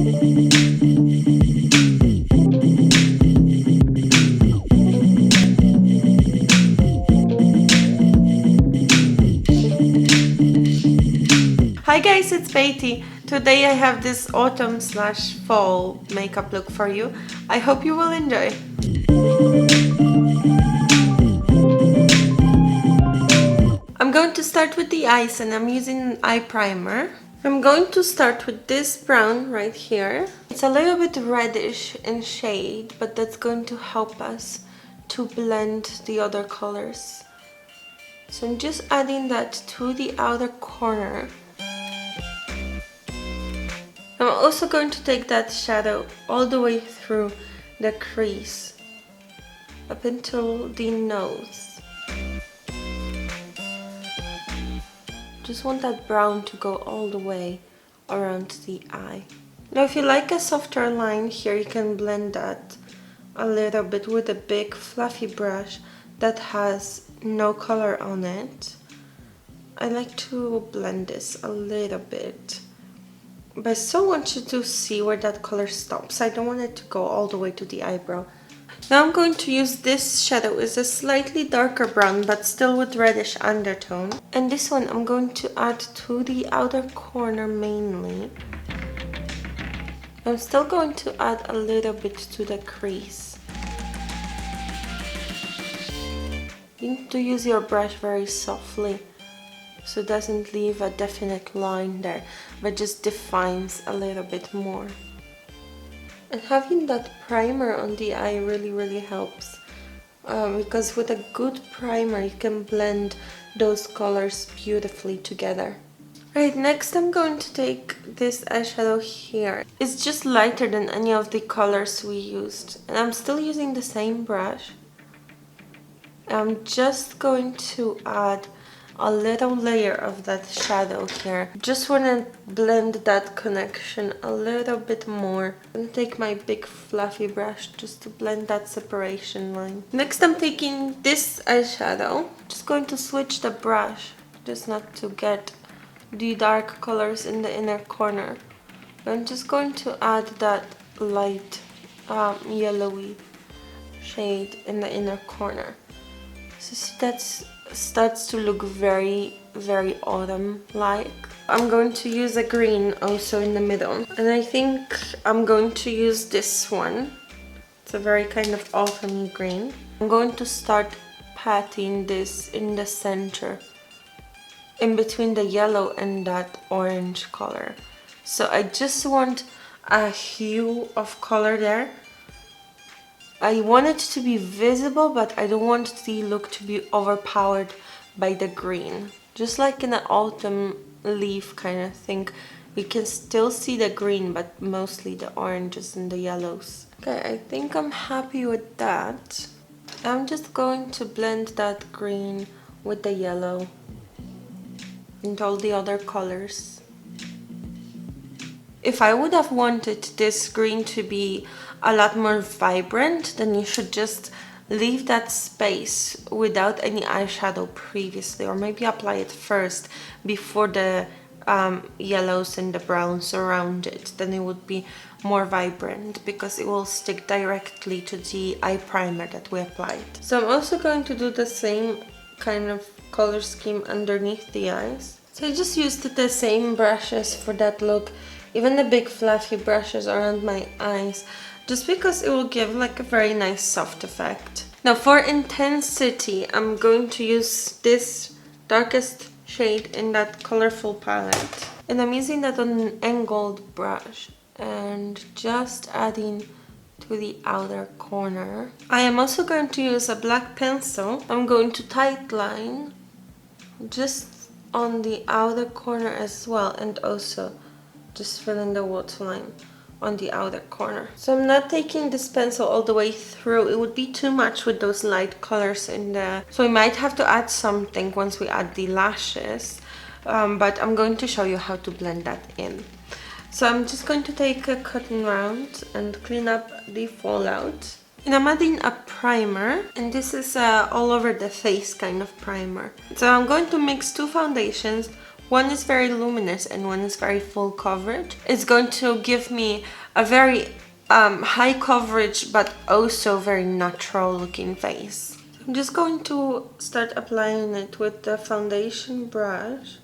Hi guys, it's Beatty. Today I have this autumn/fall makeup look for you. I hope you will enjoy. I'm going to start with the eyes and I'm using an eye primer. I'm going to start with this brown right here. It's a little bit reddish in shade, but that's going to help us to blend the other colors. So I'm just adding that to the outer corner. I'm also going to take that shadow all the way through the crease up until the nose. Just want that brown to go all the way around the eye. Now if you like a softer line here, you can blend that a little bit with a big fluffy brush that has no color on it. I like to blend this a little bit. But I still want you to see where that color stops. I don't want it to go all the way to the eyebrow. Now I'm going to use this shadow. It's a slightly darker brown, but still with reddish undertone. And this one I'm going to add to the outer corner mainly. I'm still going to add a little bit to the crease. You need to use your brush very softly, so it doesn't leave a definite line there, but just defines a little bit more. And having that primer on the eye really helps, because with a good primer you can blend those colors beautifully together. Right, next I'm going to take this eyeshadow here. It's just lighter than any of the colors we used, and I'm still using the same brush. I'm just going to add a little layer of that shadow here. Just want to blend that connection a little bit more. I'm going to take my big fluffy brush just to blend that separation line. Next I'm taking this eyeshadow. Just going to switch the brush, just not to get the dark colors in the inner corner. I'm just going to add that light yellowy shade in the inner corner. So see, that's starts to look very autumn-like. I'm going to use a green also in the middle, and I think I'm going to use this one. It's a very kind of autumny green. I'm going to start patting this in the center, in between the yellow and that orange color. So I just want a hue of color there. I want it to be visible, but I don't want the look to be overpowered by the green. Just like in an autumn leaf kind of thing, you can still see the green, but mostly the oranges and the yellows. Okay, I think I'm happy with that. I'm just going to blend that green with the yellow and all the other colors. If I would have wanted this green to be a lot more vibrant, then you should just leave that space without any eyeshadow previously, or maybe apply it first before the yellows and the browns around it. Then it would be more vibrant because it will stick directly to the eye primer that we applied. So I'm also going to do the same kind of color scheme underneath the eyes. So I just used the same brushes for that look, even the big fluffy brushes around my eyes, just because it will give like a very nice soft effect. Now for intensity, I'm going to use this darkest shade in that colorful palette. And I'm using that on an angled brush and just adding to the outer corner. I am also going to use a black pencil. I'm going to tightline just on the outer corner as well, and also just fill in the waterline on the outer corner. So I'm not taking this pencil all the way through. It would be too much with those light colors in there. So we might have to add something once we add the lashes. But I'm going to show you how to blend that in. So I'm just going to take a cotton round and clean up the fallout. And I'm adding a primer, and this is all over the face kind of primer. So I'm going to mix two foundations, One is very luminous and one is very full coverage. It's going to give me a very high coverage but also very natural looking face. I'm just going to start applying it with the foundation brush.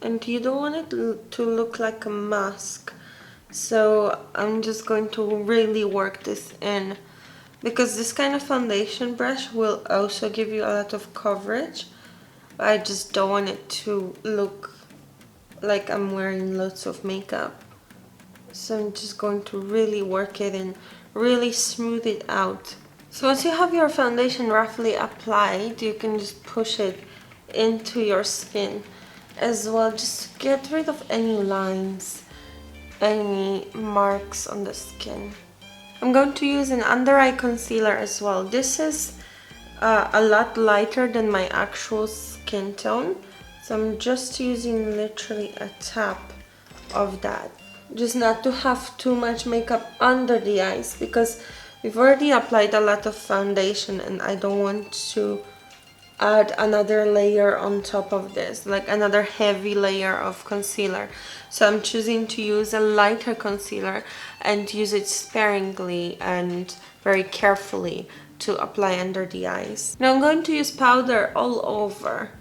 And you don't want it to look like a mask. So I'm just going to really work this in. Because this kind of foundation brush will also give you a lot of coverage. But I just don't want it to look like I'm wearing lots of makeup. So I'm just going to really work it in, really smooth it out. So once you have your foundation roughly applied, you can just push it into your skin as well, just to get rid of any lines, any marks on the skin. I'm going to use an under eye concealer as well. This is a lot lighter than my actual skin tone, so I'm just using literally a tap of that, just not to have too much makeup under the eyes, because we've already applied a lot of foundation and I don't want to add another layer on top of this, like another heavy layer of concealer. So I'm choosing to use a lighter concealer and use it sparingly and very carefully to apply under the eyes. Now I'm going to use powder all over.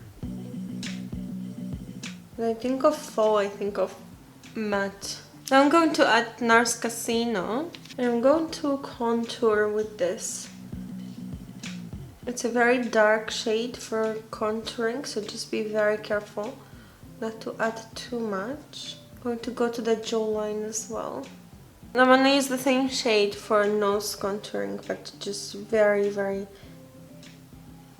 When I think of fall, I think of matte. Now I'm going to add Nars Casino and I'm going to contour with this. It's a very dark shade for contouring, so just be very careful not to add too much. I'm going to go to the jawline as well. I'm going to use the same shade for nose contouring, but just very, very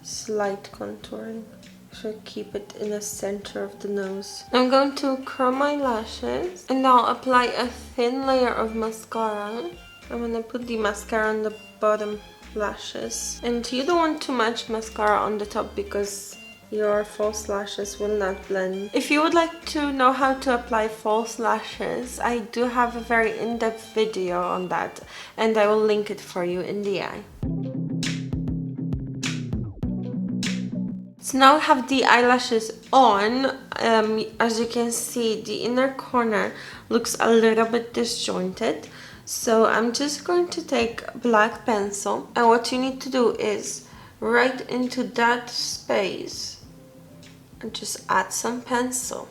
slight contouring. So keep it in the center of the nose. I'm going to curl my lashes and I'll apply a thin layer of mascara. I'm going to put the mascara on the bottom lashes, and you don't want too much mascara on the top because your false lashes will not blend. If you would like to know how to apply false lashes, I do have a very in-depth video on that and I will link it for you in the eye. So now I have the eyelashes on. As you can see, the inner corner looks a little bit disjointed. So I'm just going to take black pencil, and what you need to do is right into that space and just add some pencil.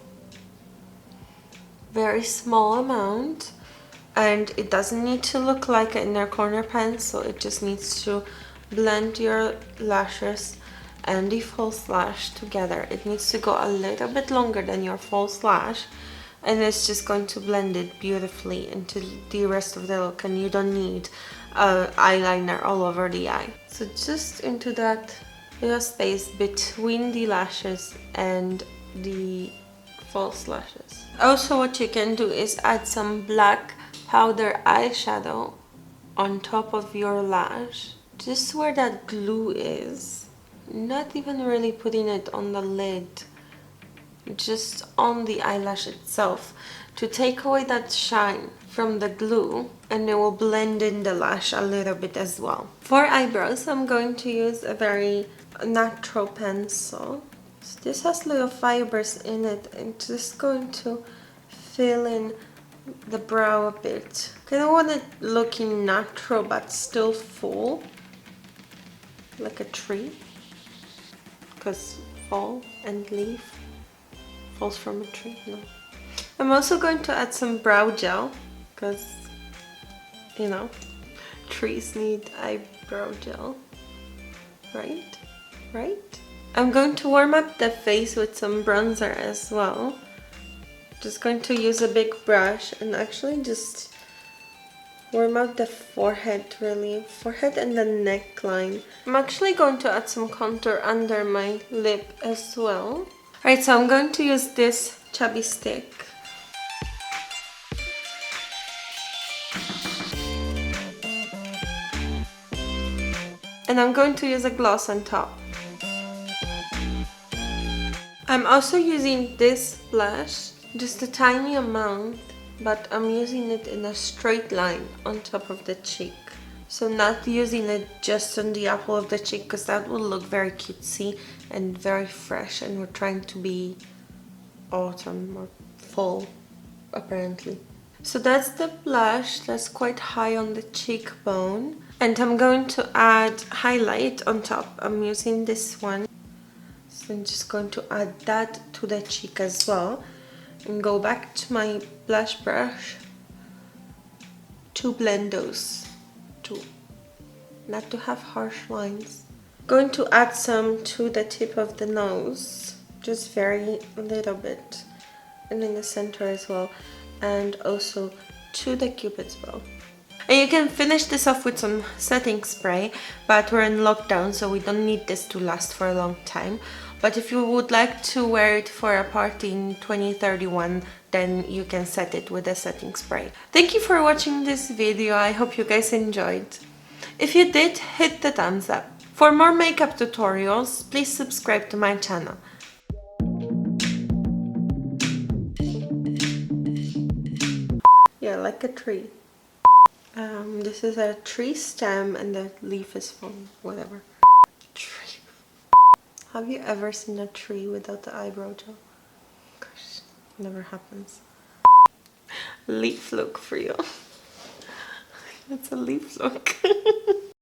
Very small amount, and it doesn't need to look like an inner corner pencil, it just needs to blend your lashes and the false lash together. It needs to go a little bit longer than your false lash, and it's just going to blend it beautifully into the rest of the look, and you don't need eyeliner all over the eye. So just into that little space between the lashes and the false lashes. Also what you can do is add some black powder eyeshadow on top of your lash, just where that glue is. Not even really putting it on the lid, just on the eyelash itself, to take away that shine from the glue, and it will blend in the lash a little bit as well. For eyebrows, I'm going to use a very natural pencil. So this has little fibers in it, and just going to fill in the brow a bit. I don't want it looking natural but still full, like a tree, because fall and leaf falls from a tree. No. I'm also going to add some brow gel, because, you know, trees need eyebrow gel, right? I'm going to warm up the face with some bronzer as well. Just going to use a big brush and actually just warm up the forehead, really. Forehead and the neckline. I'm actually going to add some contour under my lip as well. Alright, so I'm going to use this chubby stick. And I'm going to use a gloss on top. I'm also using this blush, just a tiny amount, but I'm using it in a straight line on top of the cheek. So not using it just on the apple of the cheek, because that will look very cutesy and very fresh, and we're trying to be autumn or fall, apparently. So that's the blush. That's quite high on the cheekbone. And I'm going to add highlight on top. I'm using this one. So I'm just going to add that to the cheek as well. And go back to my blush brush to blend those two. Not to have harsh lines. Going to add some to the tip of the nose. Just very little bit. And in the center as well. And also to the cupid's bow. And you can finish this off with some setting spray, but we're in lockdown, so we don't need this to last for a long time. But if you would like to wear it for a party in 2031, then you can set it with a setting spray. Thank you for watching this video. I hope you guys enjoyed. If you did, hit the thumbs up. For more makeup tutorials, please subscribe to my channel. Yeah, like a tree. This is a tree stem and the leaf is from whatever. Tree. Have you ever seen a tree without the eyebrow gel? Gosh, never happens. Leaf look for you. That's a leaf look.